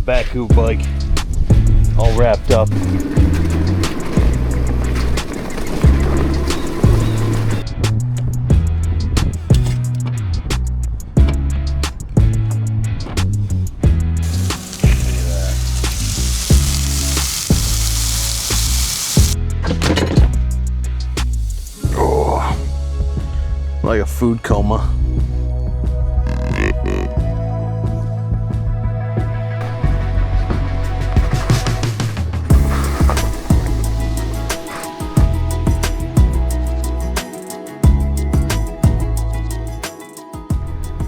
Bakcou bike all wrapped up. Like a food coma.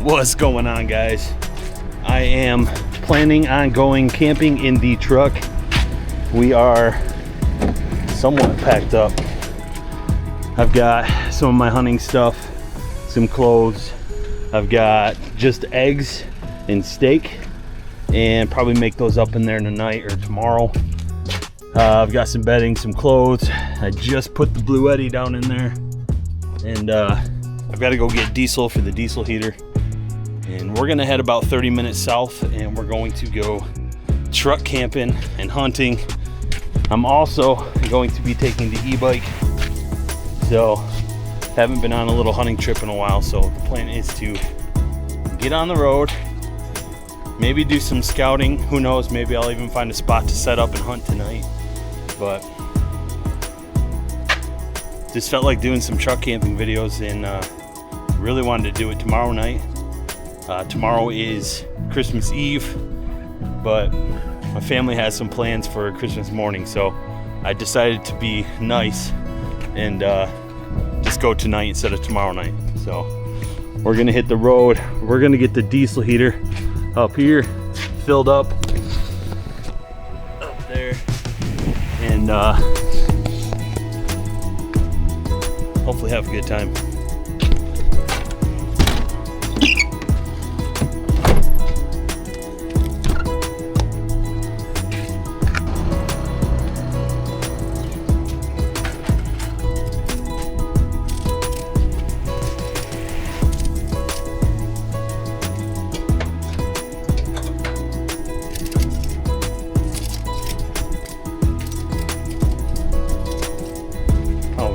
What's going on, guys? I am planning on going camping in the truck. We are somewhat packed up. I've got some of my hunting stuff, some clothes. I've got just eggs and steak, and probably make those up in there tonight or tomorrow. I've got some bedding, some clothes. I just put the Blue Eddy down in there, and I've got to go get diesel for the diesel heater. And we're gonna head about 30 minutes south, and we're going to go truck camping and hunting. I'm also going to be taking the e-bike. So haven't been on a little hunting trip in a while, so the plan is to get on the road, maybe do some scouting. Who knows, maybe I'll even find a spot to set up and hunt tonight. But just felt like doing some truck camping videos, and really wanted to do it tomorrow night. Tomorrow is Christmas Eve, but my family has some plans for Christmas morning, so I decided to be nice and just go tonight instead of tomorrow night. So we're gonna hit the road. We're gonna get the diesel heater up here filled up there, and hopefully have a good time.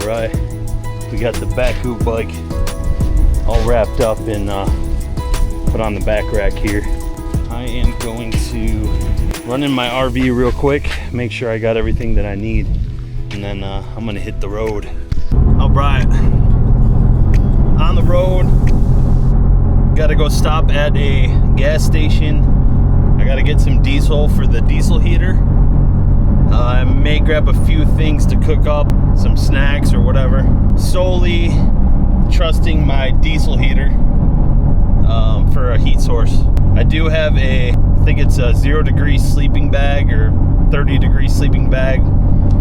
Right, we got the Bakcou bike all wrapped up and put on the back rack here. I am going to run in my RV real quick, make sure I got everything that I need, and then I'm gonna hit the road. All right, on the road. Gotta go stop at a gas station. I gotta get some diesel for the diesel heater. I may grab a few things to cook up, some snacks or whatever. Solely trusting my diesel heater for a heat source. I do have I think it's a 0 degree sleeping bag or 30 degree sleeping bag.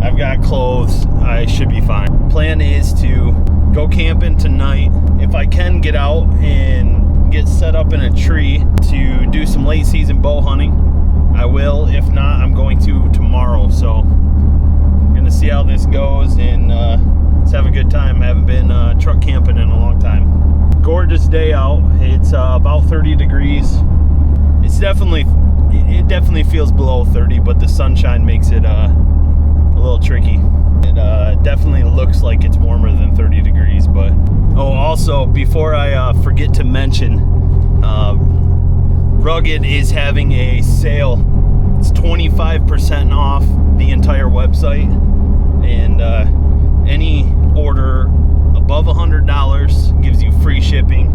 I've got clothes, I should be fine. Plan is to go camping tonight. If I can get out and get set up in a tree to do some late season bow hunting, I will. If not, I'm going to tomorrow. So I'm gonna see how this goes, and let's have a good time. I haven't been truck camping in a long time. Gorgeous day out. It's about 30 degrees. It definitely feels below 30, but the sunshine makes it a little tricky. It definitely looks like it's warmer than 30 degrees. But also, before I forget to mention, RUGG'D is having a sale. It's 25% off the entire website, and any order above $100 gives you free shipping.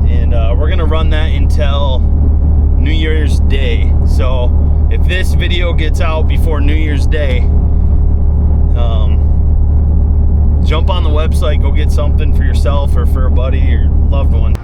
And we're gonna run that until New Year's Day. So if this video gets out before New Year's Day, jump on the website, go get something for yourself or for a buddy or loved one.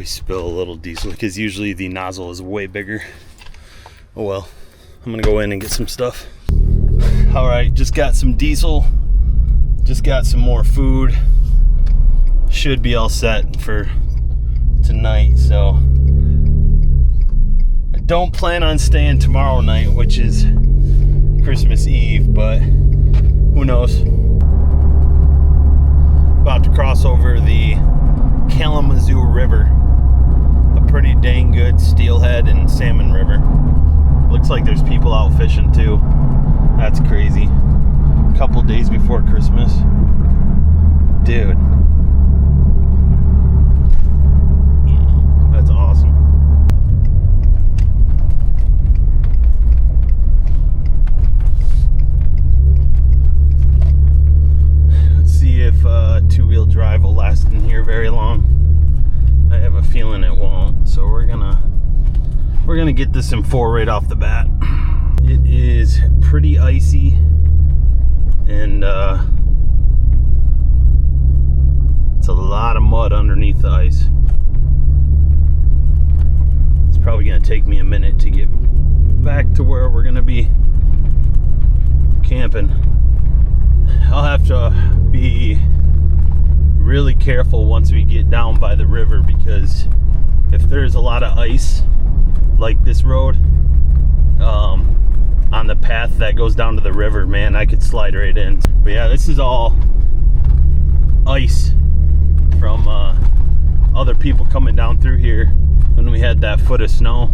always spill a little diesel because usually the nozzle is way bigger. Oh well, I'm gonna go in and get some stuff. All right, just got some diesel, just got some more food. Should be all set for tonight, so I don't plan on staying tomorrow night, which is Christmas Eve, but who knows. About to cross over the Kalamazoo River, a pretty dang good steelhead and salmon river. Looks like there's people out fishing too. That's crazy. A couple days before Christmas. Dude. That's awesome. Let's see if two-wheel drive will last in here very long. I have a feeling it won't, so we're gonna get this in 4 right off the bat. It is pretty icy, and it's a lot of mud underneath the ice. It's probably gonna take me a minute to get back to where we're gonna be camping. I'll have to be really careful once we get down by the river, because if there's a lot of ice like this road on the path that goes down to the river, man, I could slide right in. But yeah, this is all ice from other people coming down through here when we had that foot of snow.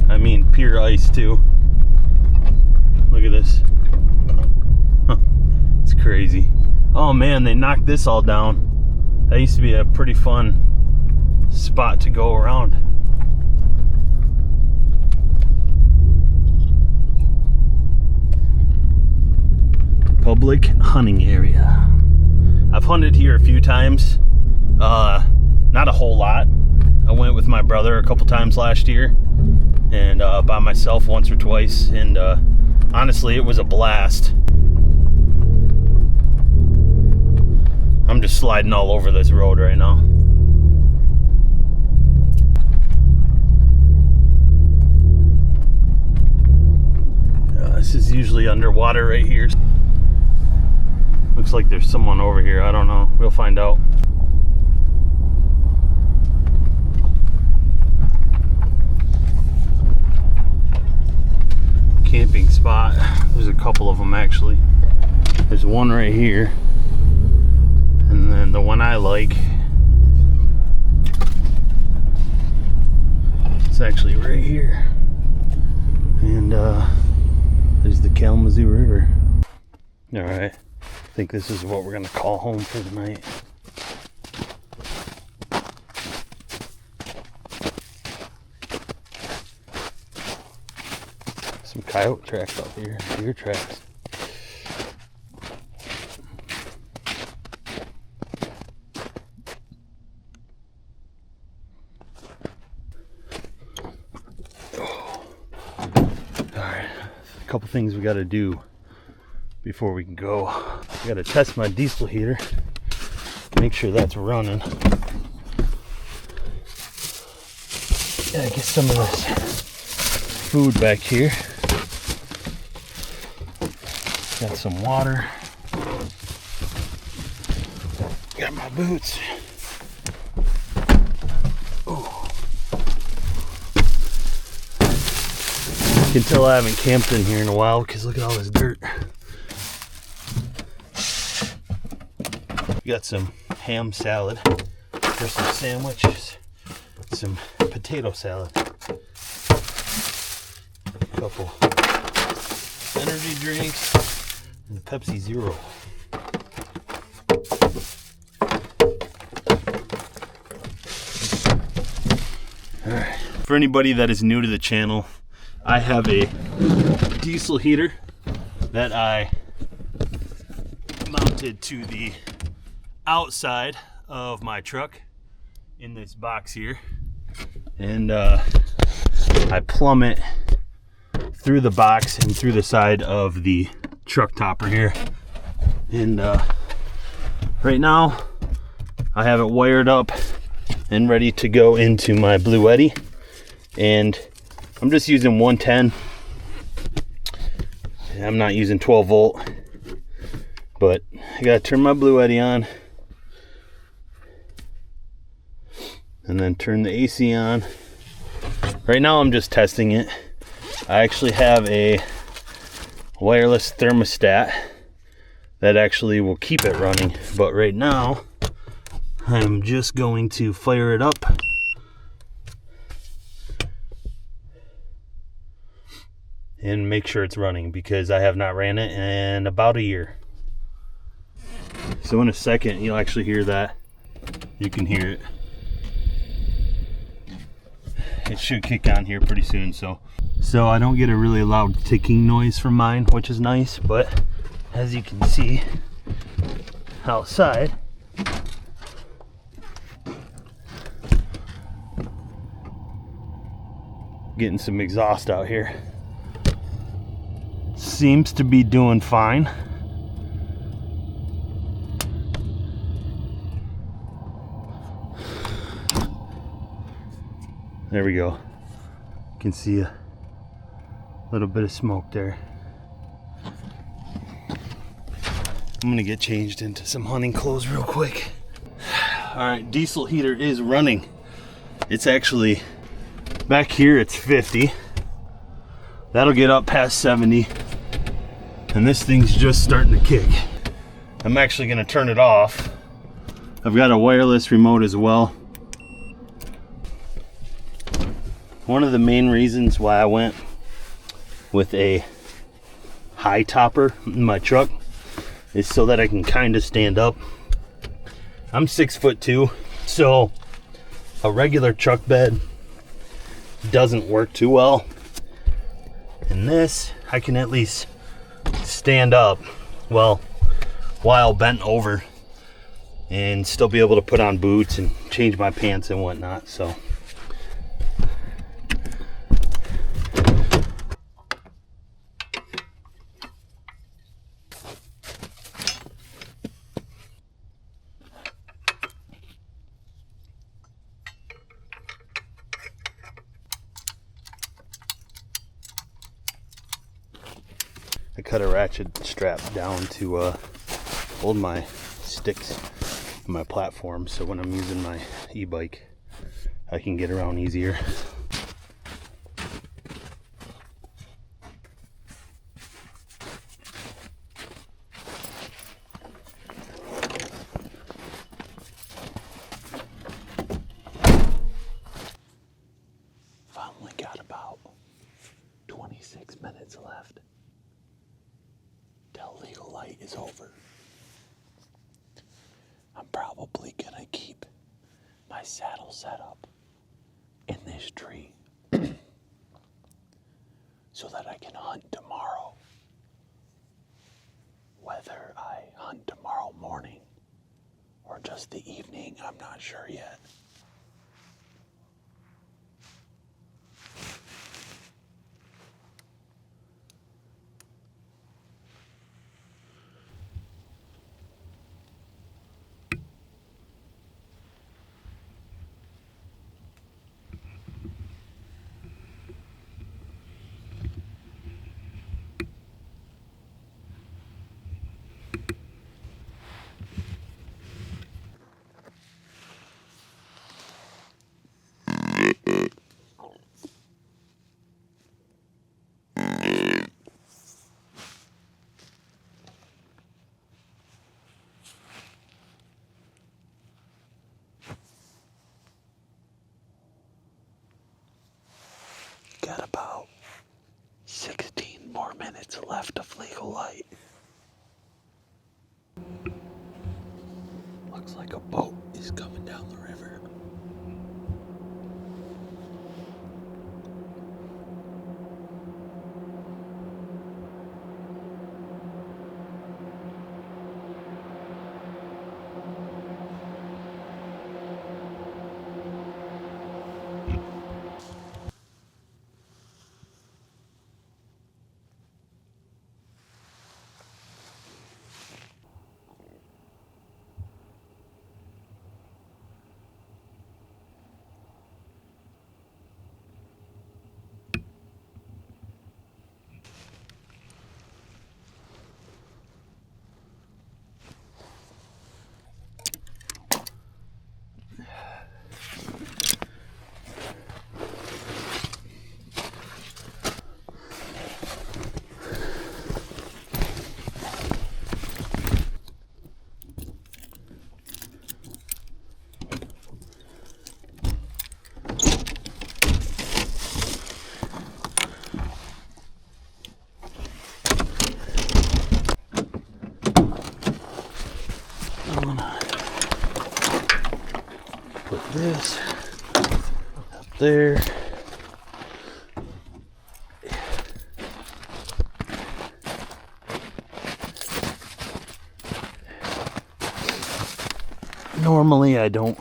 I mean, pure ice too. Look at this. Huh. It's crazy. Oh man, they knocked this all down. That used to be a pretty fun spot to go around. Public hunting area. I've hunted here a few times. Not a whole lot. I went with my brother a couple times last year, and by myself once or twice, and honestly it was a blast. I'm just sliding all over this road right now. This is usually underwater right here. Looks like there's someone over here. I don't know. We'll find out. Camping spot. There's a couple of them actually. There's one right here. And then the one I like, it's actually right here. And there's the Kalamazoo River. All right. I think this is what we're gonna call home for the night. Some coyote tracks out here, deer tracks. Alright, a couple things we gotta do before we can go. I gotta test my diesel heater, make sure that's running. Gotta get some of this food back here. Got some water. Got my boots. Ooh. You can tell I haven't camped in here in a while because look at all this dirt. Got some ham salad for some sandwiches, some potato salad, a couple energy drinks, and the Pepsi Zero. Alright, for anybody that is new to the channel, I have a diesel heater that I mounted to the outside of my truck in this box here, and I plumb it through the box and through the side of the truck topper here, and right now I have it wired up and ready to go into my Blue Eddy. And I'm just using 110. I'm not using 12 volt, but I gotta turn my Blue Eddy on and then turn the AC on. Right now I'm just testing it. I actually have a wireless thermostat that actually will keep it running, but right now I'm just going to fire it up and make sure it's running, because I have not ran it in about a year. So in a second you'll actually hear that. You can hear it. It should kick on here pretty soon, so I don't get a really loud ticking noise from mine, which is nice. But as you can see outside, getting some exhaust out here. Seems to be doing fine. There we go. You can see a little bit of smoke there. I'm gonna get changed into some hunting clothes real quick. All right, diesel heater is running. It's actually back here, it's 50. That'll get up past 70. And this thing's just starting to kick. I'm actually gonna turn it off. I've got a wireless remote as well. One of the main reasons why I went with a high topper in my truck is so that I can kind of stand up. I'm 6'2", so a regular truck bed doesn't work too well. And this, I can at least stand up, well, while bent over, and still be able to put on boots and change my pants and whatnot. So I cut a ratchet strap down to hold my sticks in my platform, so when I'm using my e-bike I can get around easier. I've only got about 26 minutes left till legal light is over. I'm probably gonna keep my saddle set up in this tree so that I can hunt tomorrow. Whether I hunt tomorrow morning or just the evening, I'm not sure yet. Got about 16 more minutes left of legal light. Looks like a boat is coming down the river. this up there. Normally I don't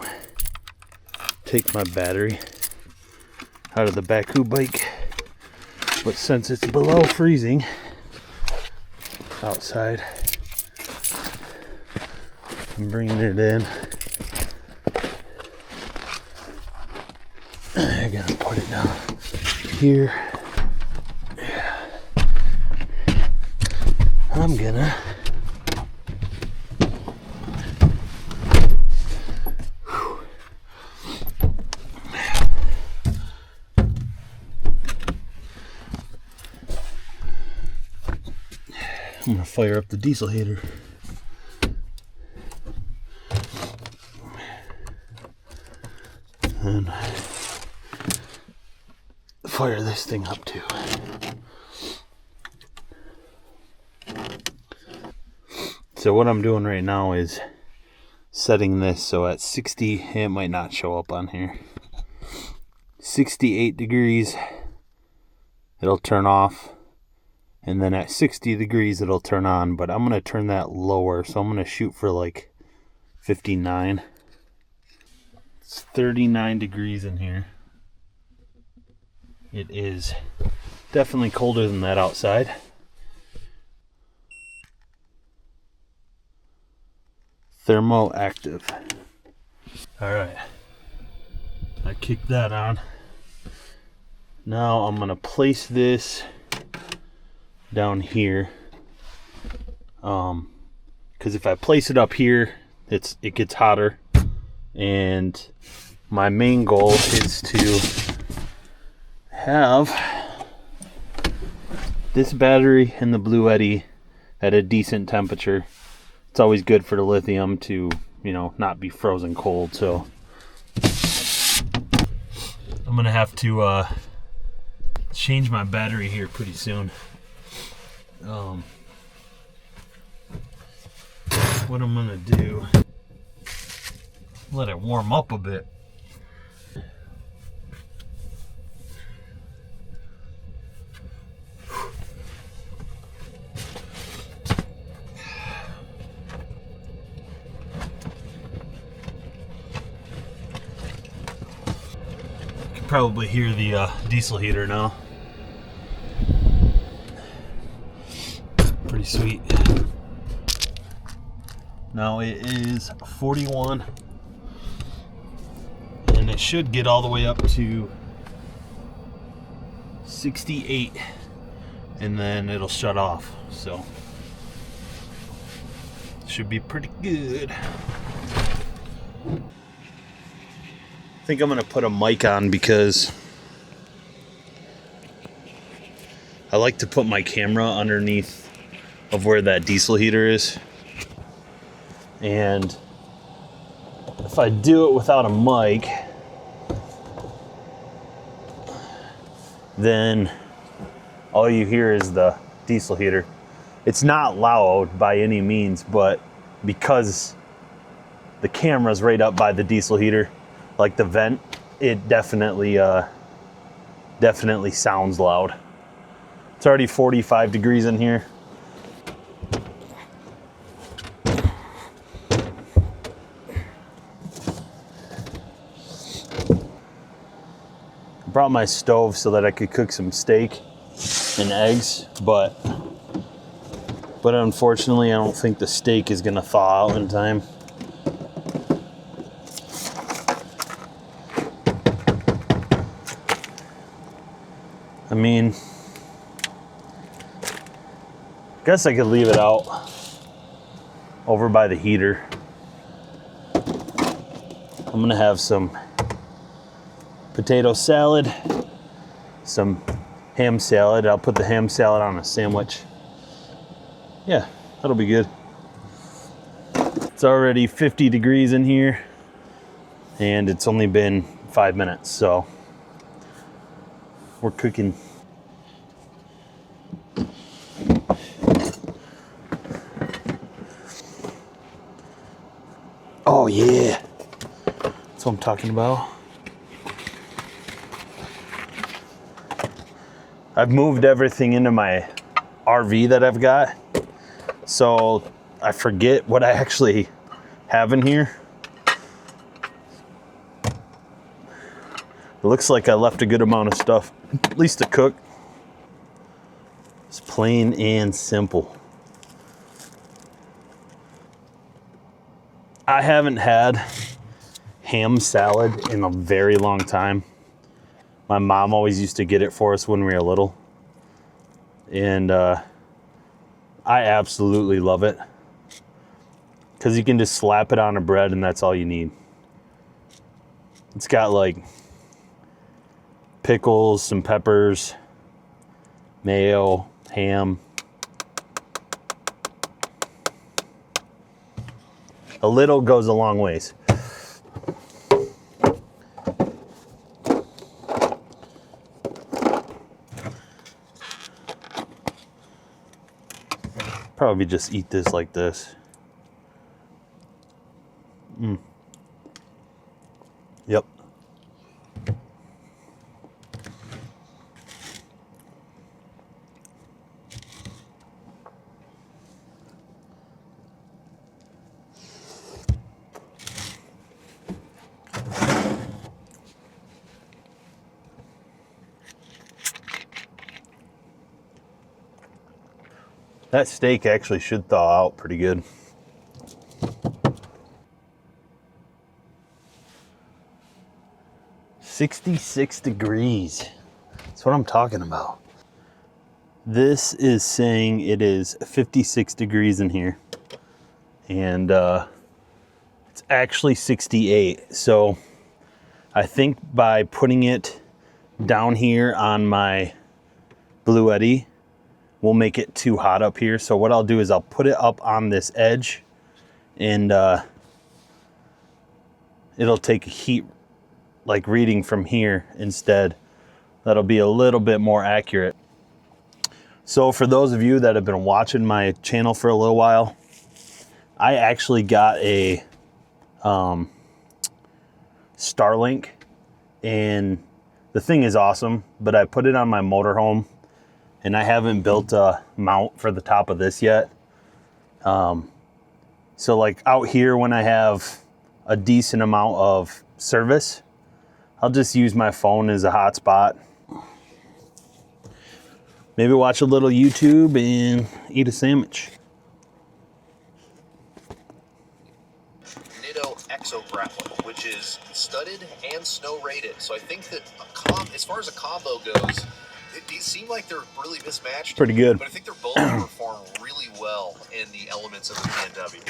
take my battery out of the Bakcou bike, but since it's below freezing outside, I'm bringing it in. I gotta put it down here. I'm gonna fire up the diesel heater. And fire this thing up too. So what I'm doing right now is setting this so at 60, it might not show up on here, 68 degrees it'll turn off, and then at 60 degrees it'll turn on, but I'm going to turn that lower, so I'm going to shoot for like 59. It's 39 degrees in here. It is definitely colder than that outside. Thermoactive. Alright, I kicked that on. Now I'm going to place this down here, because if I place it up here, it gets hotter, and my main goal is to have this battery and the Blue Eddy at a decent temperature. It's always good for the lithium to, you know, not be frozen cold. So I'm gonna have to change my battery here pretty soon. What I'm gonna do, let it warm up a bit. You can probably hear the diesel heater now. Pretty sweet. Now it is 41, and it should get all the way up to 68, and then it'll shut off. So should be pretty good. I think I'm gonna put a mic on because I like to put my camera underneath of where that diesel heater is. And if I do it without a mic, then all you hear is the diesel heater. It's not loud by any means, but because the camera's right up by the diesel heater, like the vent, it definitely sounds loud. It's already 45 degrees in here. Brought my stove so that I could cook some steak and eggs, but unfortunately I don't think the steak is gonna thaw out in time. I mean, guess I could leave it out over by the heater. I'm gonna have some potato salad, some ham salad. I'll put the ham salad on a sandwich. Yeah, that'll be good. It's already 50 degrees in here, and it's only been 5 minutes, so we're cooking. Oh yeah, That's what I'm talking about. I've moved everything into my RV that I've got, so I forget what I actually have in here. It looks like I left a good amount of stuff, at least to cook. It's plain and simple. I haven't had ham salad in a very long time. My mom always used to get it for us when we were little. And I absolutely love it. Because you can just slap it on a bread and that's all you need. It's got like pickles, some peppers, mayo, ham. A little goes a long ways. Probably just eat this like this. Yep. That steak actually should thaw out pretty good. "66 degrees. That's what I'm talking about. This is saying it is 56 degrees in here. And it's actually 68. So I think by putting it down here on my Blue Eddy, we'll make it too hot up here. So what I'll do is I'll put it up on this edge and it'll take a heat like reading from here instead. That'll be a little bit more accurate. So for those of you that have been watching my channel for a little while, I actually got a Starlink, and the thing is awesome, but I put it on my motorhome and I haven't built a mount for the top of this yet. So like out here when I have a decent amount of service, I'll just use my phone as a hotspot. Maybe watch a little YouTube and eat a sandwich. Nitto Exo Grappler, which is studded and snow rated. So I think that as far as a combo goes, these seem like they're really mismatched. Pretty good. But I think they're both perform really well in the elements of the PNW.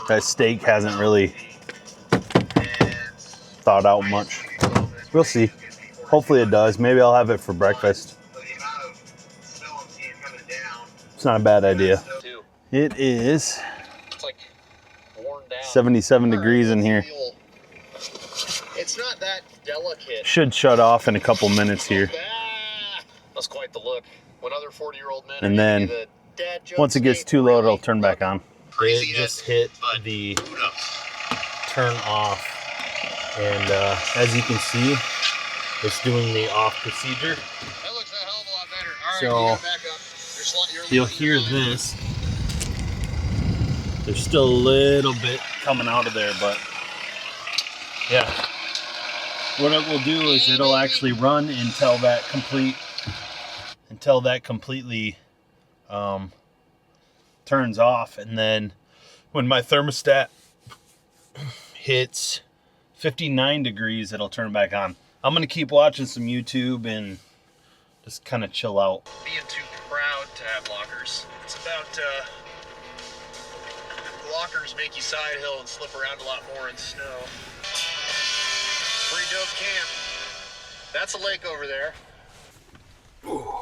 That steak hasn't really thawed out much. We'll see. Hopefully it does. Maybe I'll have it for breakfast. It's not a bad idea. It is 77 degrees in here. It's not that delicate. Should shut off in a couple minutes here. That's quite the look. When other 40-year-old men and then once it gets too low, it'll turn back on. It just hit the turn off. And as you can see, it's doing the off procedure. That looks a hell of a lot better. All right, so back up. You'll hear this. There's still a little bit coming out of there, but yeah. What it will do is it'll actually run until that completely turns off, and then when my thermostat hits 59 degrees, it'll turn back on. I'm gonna keep watching some YouTube and just kind of chill out. Being too proud to have lockers. It's about lockers make you side hill and slip around a lot more in snow. Pretty dope camp. That's a lake over there. Ooh.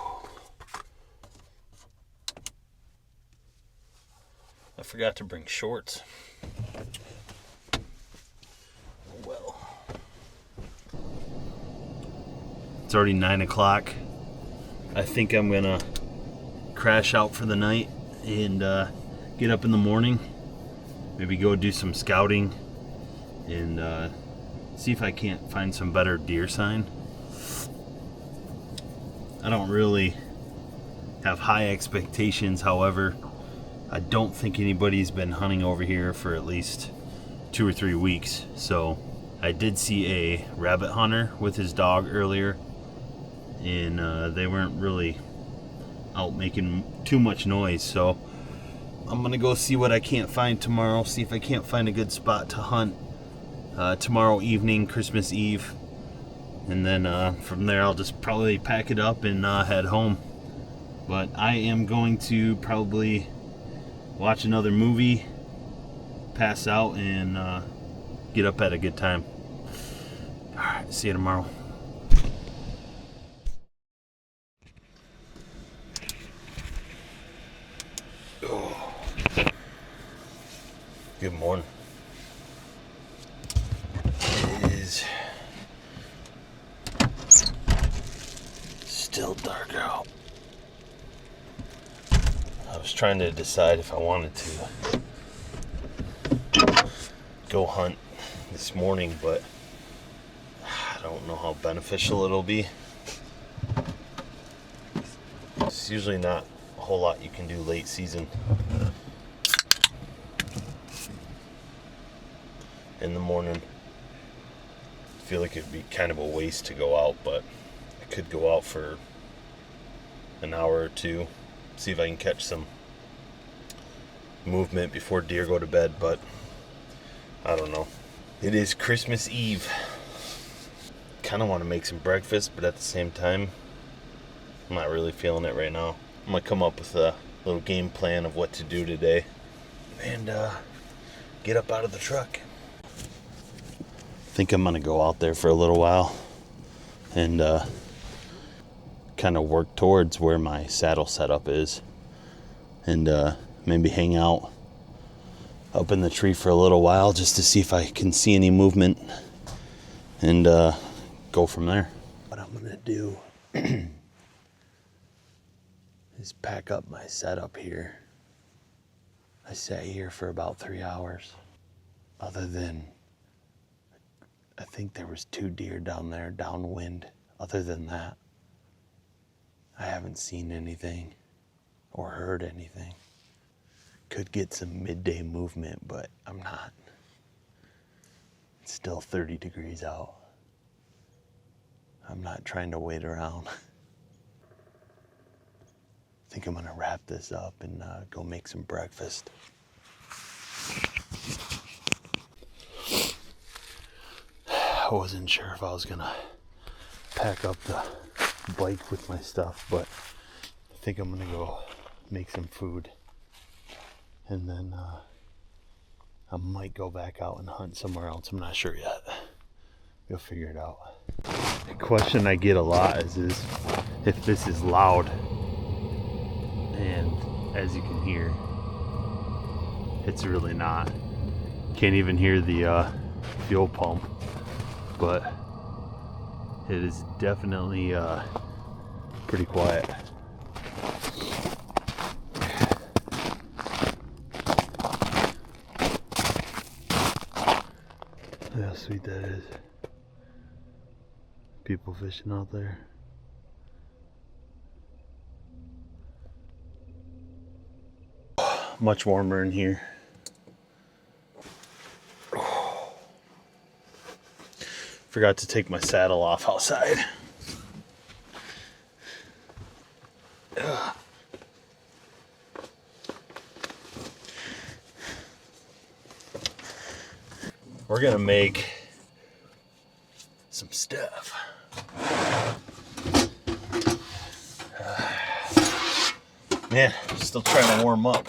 I forgot to bring shorts. Oh well. It's already 9 o'clock. I think I'm gonna crash out for the night and get up in the morning. Maybe go do some scouting and see if I can't find some better deer sign. I don't really have high expectations, however, I don't think anybody's been hunting over here for at least 2 or 3 weeks. So I did see a rabbit hunter with his dog earlier, and they weren't really out making too much noise. So I'm gonna go see what I can't find tomorrow, see if I can't find a good spot to hunt tomorrow evening, Christmas Eve, and then from there I'll just probably pack it up and head home. But I am going to probably watch another movie, pass out, and get up at a good time. Alright, see you tomorrow. Oh. Good morning. It is still dark out. I was trying to decide if I wanted to go hunt this morning, but I don't know how beneficial it'll be. It's usually not a whole lot you can do late season in the morning. I feel like it'd be kind of a waste to go out, but I could go out for an hour or two, see if I can catch some movement before deer go to bed, but I don't know. It is Christmas Eve. Kind of want to make some breakfast, but at the same time, I'm not really feeling it right now. I'm gonna come up with a little game plan of what to do today and get up out of the truck. I think I'm gonna go out there for a little while and kind of work towards where my saddle setup is, and maybe hang out up in the tree for a little while just to see if I can see any movement, and go from there. What I'm gonna do is pack up my setup here. I sat here for about 3 hours. Other than, I think there was 2 deer down there downwind. Other than that, I haven't seen anything or heard anything. Could get some midday movement, but I'm not. It's still 30 degrees out. I'm not trying to wait around. I think I'm gonna wrap this up and go make some breakfast. I wasn't sure if I was gonna pack up the bike with my stuff, but I think I'm gonna go make some food, and then I might go back out and hunt somewhere else. I'm not sure yet. We'll figure it out. The question I get a lot is if this is loud, and as you can hear, it's really not. Can't even hear the fuel pump, but it is definitely pretty quiet. Look how sweet that is. People fishing out there. Much warmer in here. Forgot to take my saddle off outside. We're gonna make some stuff. Man, still trying to warm up.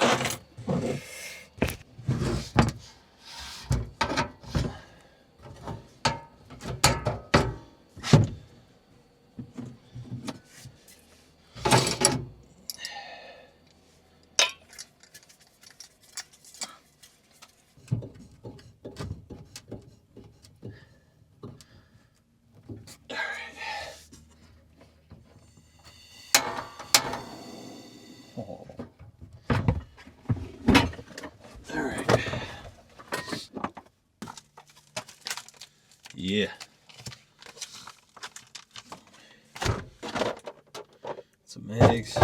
Yeah. Some eggs.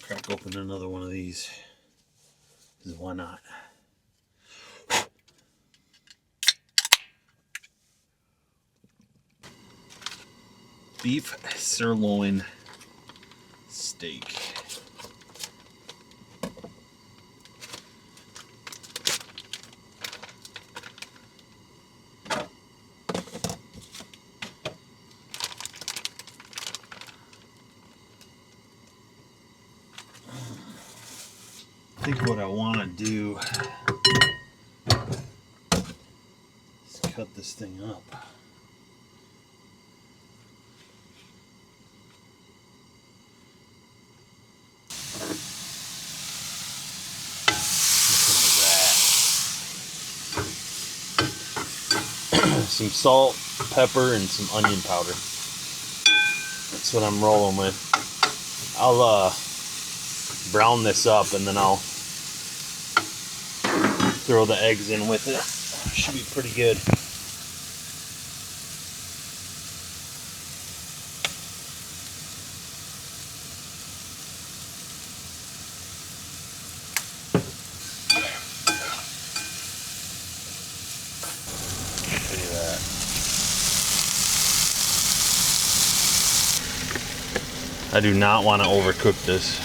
Crack open another one of these. Because why not? Beef sirloin steak. I think what I want to do is cut this thing up. Some salt, pepper, and some onion powder. That's what I'm rolling with. I'll brown this up and then I'll throw the eggs in with it. Should be pretty good. Look at that. I do not want to overcook this.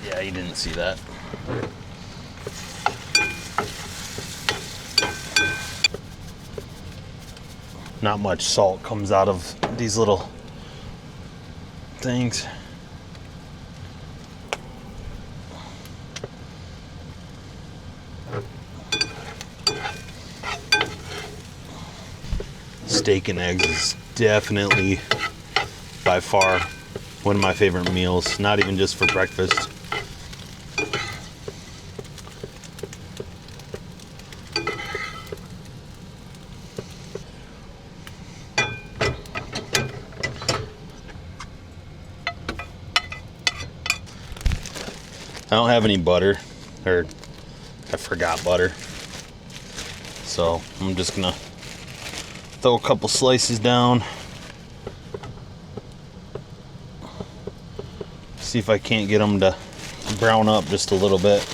Yeah, you didn't see that. Not much salt comes out of these little things. Steak and eggs is definitely by far one of my favorite meals, not even just for breakfast. I don't have any butter, or I forgot butter, so I'm just gonna throw a couple slices down, see if I can't get them to brown up just a little bit.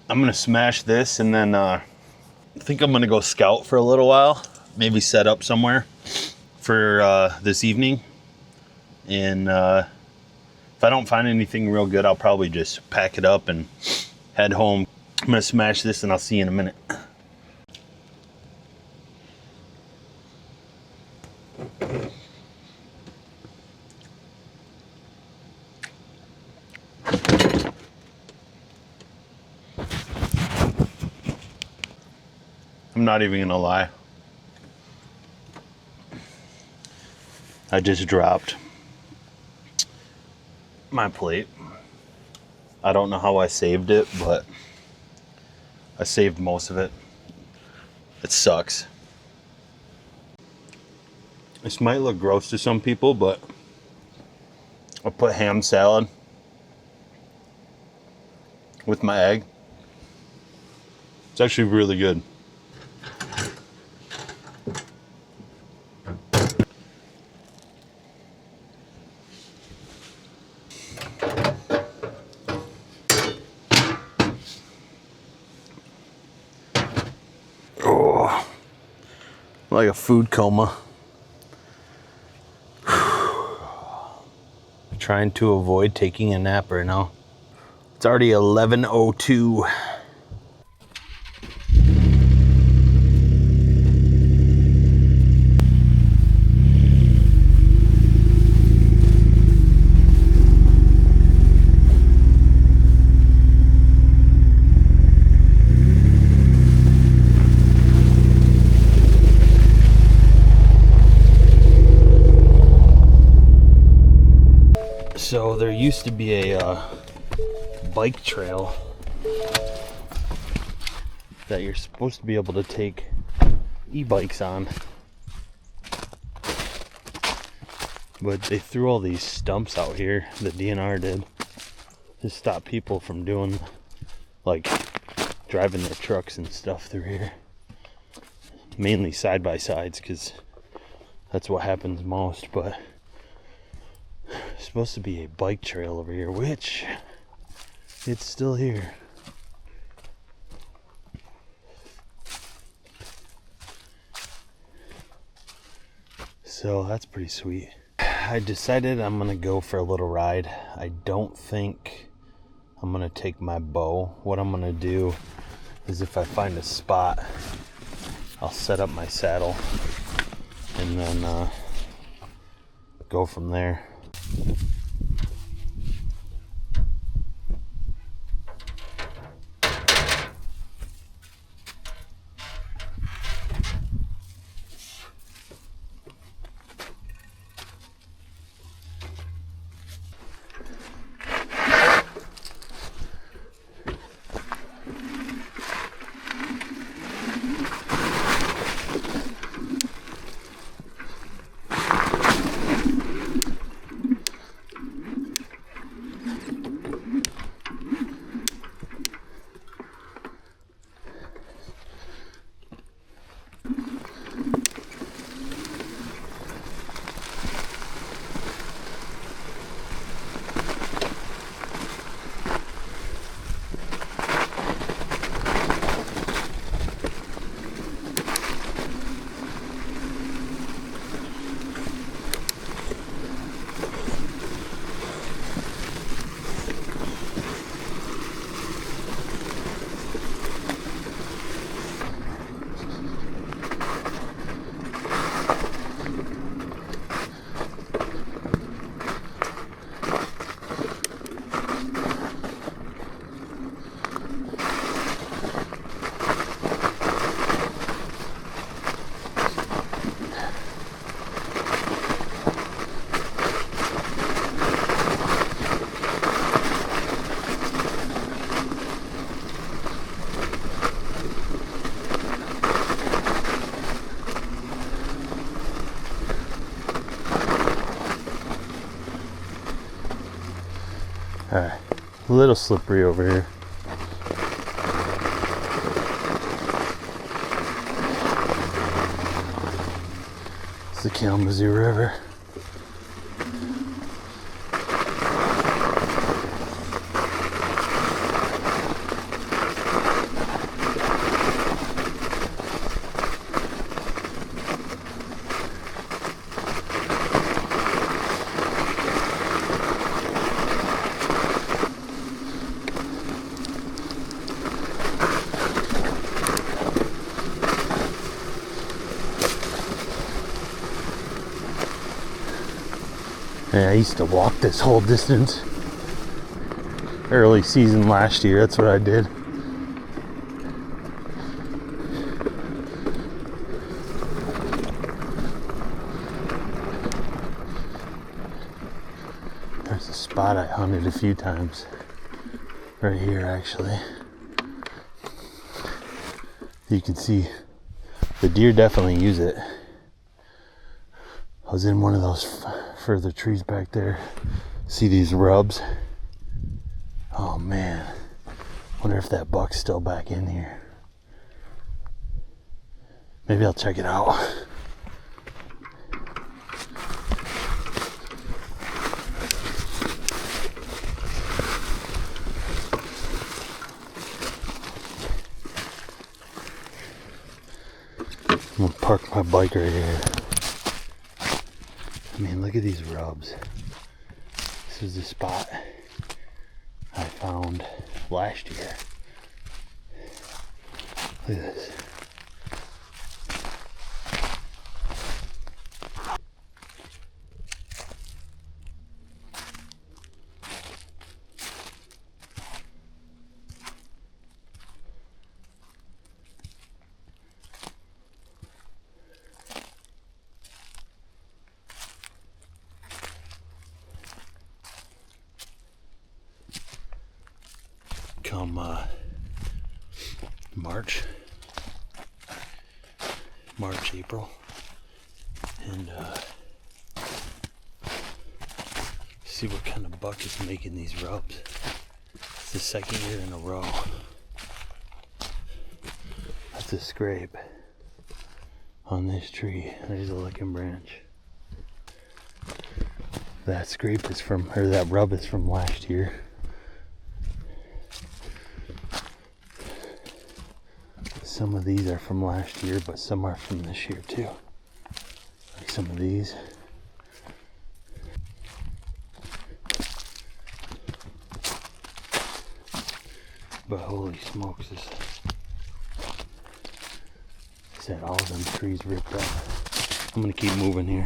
I'm gonna smash this and then I think I'm gonna go scout for a little while, maybe set up somewhere for this evening, and if I don't find anything real good, I'll probably just pack it up and head home. I'm gonna smash this and I'll see you in a minute. I'm not even gonna lie. I just dropped my plate. I don't know how I saved it, but I saved most of it. It sucks. This might look gross to some people, but I put ham salad with my egg. It's actually really good. Oh, like a food coma. Trying to avoid taking a nap right now. It's already 11:02. So there used to be a bike trail that you're supposed to be able to take e-bikes on, but they threw all these stumps out here, the DNR did, to stop people from doing, like, driving their trucks and stuff through here. Mainly side by sides, because that's what happens most. But there's supposed to be a bike trail over here, which it's still here. So that's pretty sweet. I decided I'm gonna go for a little ride. I don't think I'm gonna take my bow. What I'm gonna do is, if I find a spot, I'll set up my saddle and then go from there. Alright, a little slippery over here. It's the Kalamazoo River. Yeah, I used to walk this whole distance early season last year. That's what I did. There's a spot I hunted a few times right here, actually. You can see the deer definitely use it. I was in one of those further trees back there. See these rubs? Oh man, wonder if that buck's still back in here. Maybe I'll check it out. I'm gonna park my bike right here. I mean, look at these rubs. This is the spot I found last year. Look at this. come March, April, and see what kind of buck is making these rubs. It's the second year in a row. That's a scrape on this tree. There's a licking branch. That scrape is from, or that rub is from last year. Some of these are from last year, but some are from this year too. Like some of these. But holy smokes, this had all them trees ripped up. I'm gonna keep moving here.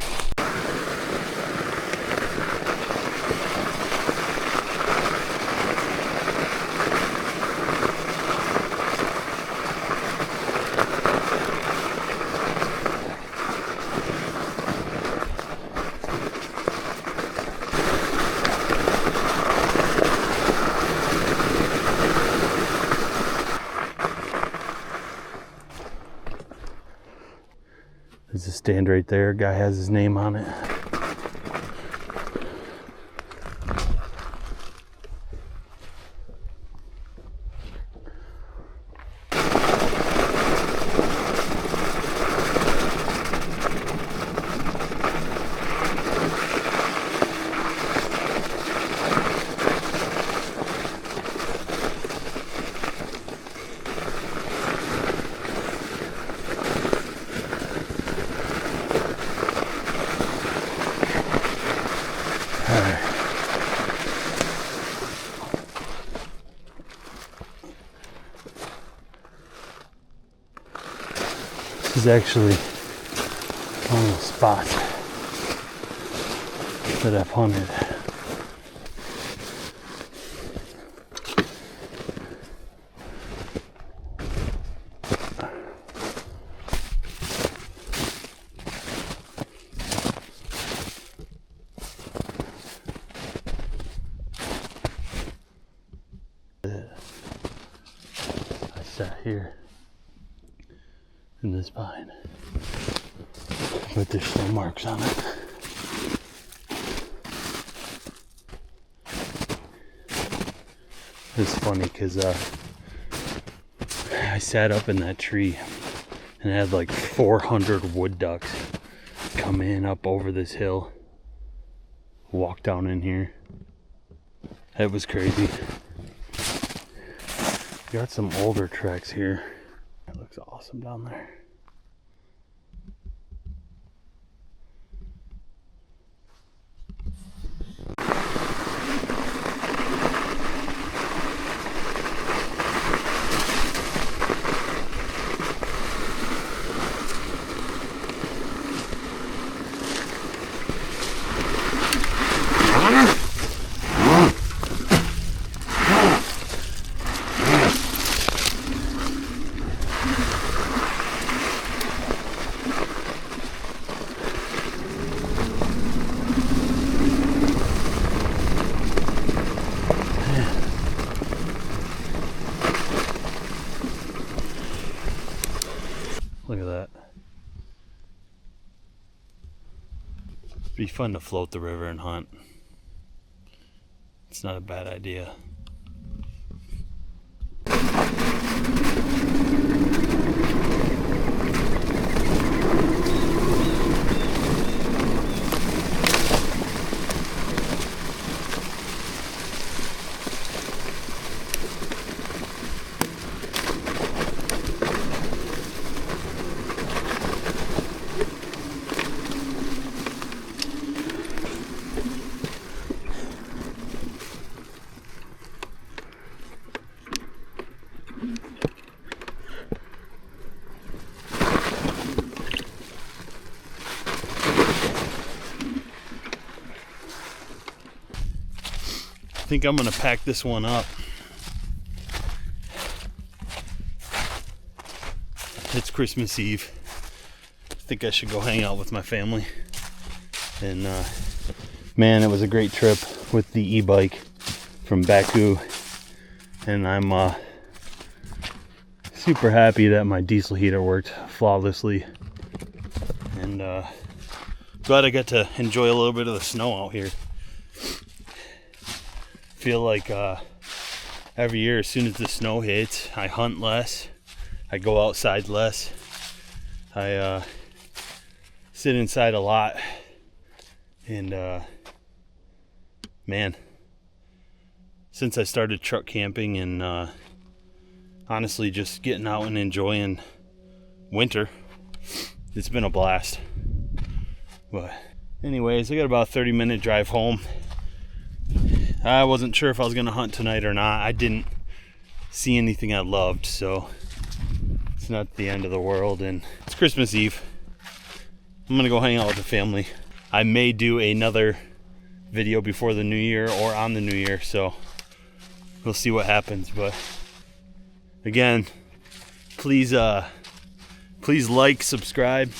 There's a stand right there. Guy has his name on it. This is actually one of the spots that I've hunted. I sat here in this pine, but there's still marks on it. It's funny because I sat up in that tree and had like 400 wood ducks come in up over this hill, walk down in here. It was crazy. Got some older tracks here. It looks awesome down there. Look at that. It'd be fun to float the river and hunt. It's not a bad idea. I think I'm gonna pack this one up. It's Christmas Eve. I think I should go hang out with my family. And man, it was a great trip with the e-bike from Bakcou. and I'm super happy that my diesel heater worked flawlessly, and glad I got to enjoy a little bit of the snow out here. Feel like every year as soon as the snow hits, I hunt less, I go outside less, I sit inside a lot, and man, since I started truck camping and honestly just getting out and enjoying winter, it's been a blast. But anyways, I got about a 30-minute drive home. I wasn't sure if I was gonna hunt tonight or not. I didn't see anything I loved, so it's not the end of the world, and it's Christmas Eve. I'm gonna go hang out with the family. I may do another video before the new year or on the new year, so we'll see what happens. But again, please like, subscribe,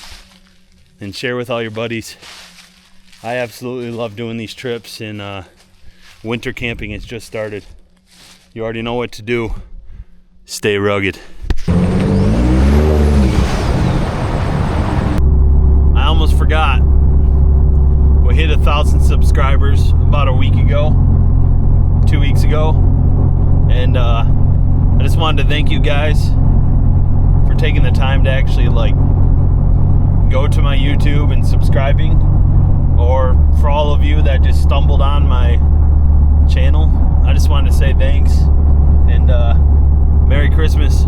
and share with all your buddies. I absolutely love doing these trips, and winter camping has just started. You already know what to do. Stay rugged. I almost forgot. We hit 1,000 subscribers about a week ago, 2 weeks ago, and I just wanted to thank you guys for taking the time to actually go to my YouTube and subscribing, or for all of you that just stumbled on my channel. I just wanted to say thanks, and Merry Christmas.